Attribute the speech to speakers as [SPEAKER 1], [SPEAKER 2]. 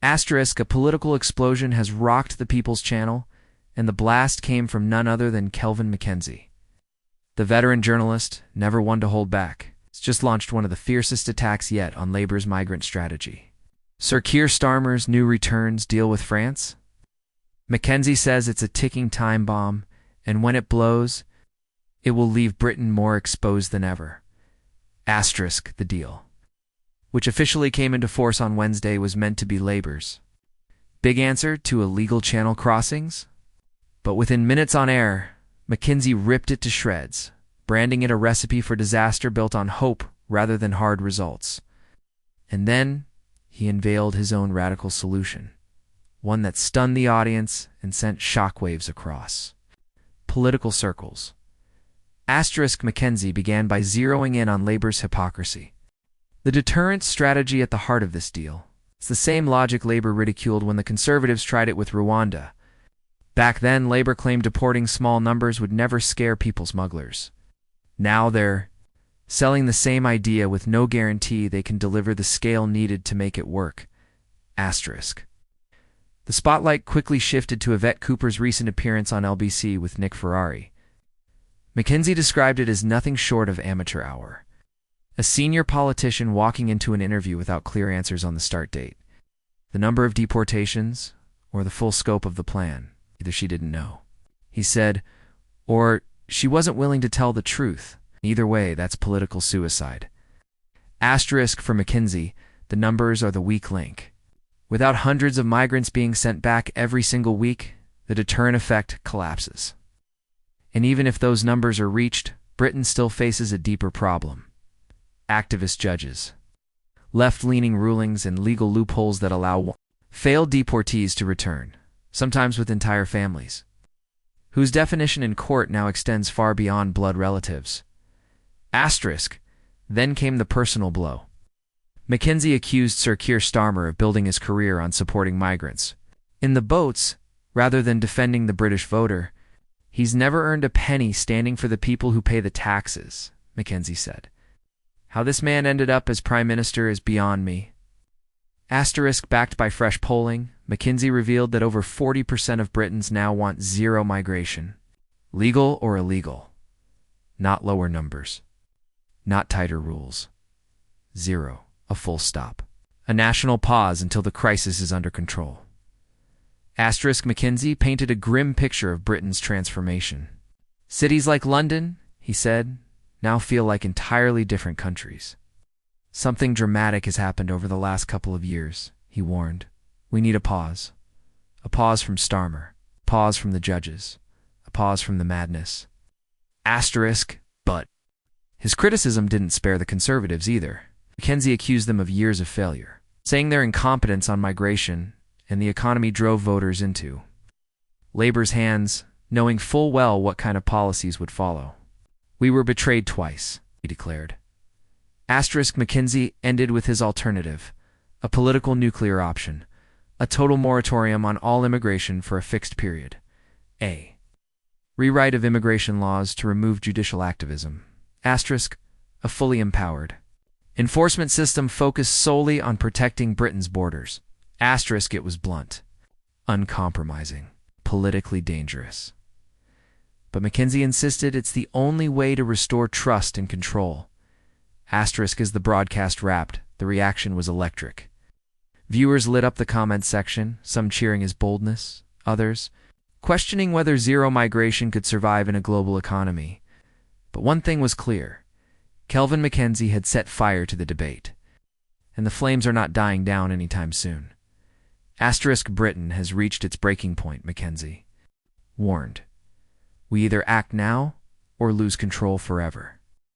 [SPEAKER 1] Asterisk, a political explosion has rocked the People's Channel, and the blast came from none other than Kelvin McKenzie. The veteran journalist, never one to hold back, has just launched one of the fiercest attacks yet on Labour's migrant strategy. Sir Keir Starmer's new returns deal with France? McKenzie says it's a ticking time bomb, and when it blows, it will leave Britain more exposed than ever. Asterisk, the deal, which officially came into force on Wednesday, was meant to be Labour's big answer to illegal channel crossings. But within minutes on air, McKenzie ripped it to shreds, branding it a recipe for disaster built on hope rather than hard results. And then he unveiled his own radical solution, one that stunned the audience and sent shockwaves across political circles. Asterisk, McKenzie began by zeroing in on Labour's hypocrisy. The deterrent strategy at the heart of this deal. It's the same logic Labour ridiculed when the Conservatives tried it with Rwanda. Back then, Labour claimed deporting small numbers would never scare people smugglers. Now they're selling the same idea with no guarantee they can deliver the scale needed to make it work. Asterisk. The spotlight quickly shifted to Yvette Cooper's recent appearance on LBC with Nick Ferrari. McKenzie described it as nothing short of amateur hour. A senior politician walking into an interview without clear answers on the start date, the number of deportations, or the full scope of the plan. Either she didn't know, he said, or she wasn't willing to tell the truth. Either way, that's political suicide. Asterisk, for McKenzie, the numbers are the weak link. Without hundreds of migrants being sent back every single week, the deterrent effect collapses. And even if those numbers are reached, Britain still faces a deeper problem. Activist judges, left-leaning rulings, and legal loopholes that allow failed deportees to return, sometimes with entire families, whose definition in court now extends far beyond blood relatives. Asterisk, then came the personal blow. McKenzie accused Sir Keir Starmer of building his career on supporting migrants in the boats rather than defending the British voter. He's never earned a penny standing for the people who pay the taxes, McKenzie said. How this man ended up as Prime Minister is beyond me. Asterisk, backed by fresh polling, McKenzie revealed that over 40% of Britons now want zero migration. Legal or illegal. Not lower numbers. Not tighter rules. Zero. A full stop. A national pause until the crisis is under control. Asterisk, McKenzie painted a grim picture of Britain's transformation. Cities like London, he said, now feel like entirely different countries. Something dramatic has happened over the last couple of years, he warned. We need a pause. A pause from Starmer. A pause from the judges. A pause from the madness. Asterisk, but his criticism didn't spare the Conservatives either. McKenzie accused them of years of failure, saying their incompetence on migration and the economy drove voters into Labour's hands, knowing full well what kind of policies would follow. We were betrayed twice, he declared. Asterisk, McKenzie ended with his alternative, a political nuclear option, a total moratorium on all immigration for a fixed period. A rewrite of immigration laws to remove judicial activism. Asterisk, a fully empowered enforcement system focused solely on protecting Britain's borders. Asterisk, it was blunt, uncompromising, politically dangerous. But McKenzie insisted it's the only way to restore trust and control. Asterisk, as the broadcast wrapped, the reaction was electric. Viewers lit up the comments section, some cheering his boldness, others questioning whether zero migration could survive in a global economy. But one thing was clear. Kelvin McKenzie had set fire to the debate, and the flames are not dying down anytime soon. Asterisk, Britain has reached its breaking point, McKenzie warned. We either act now or lose control forever.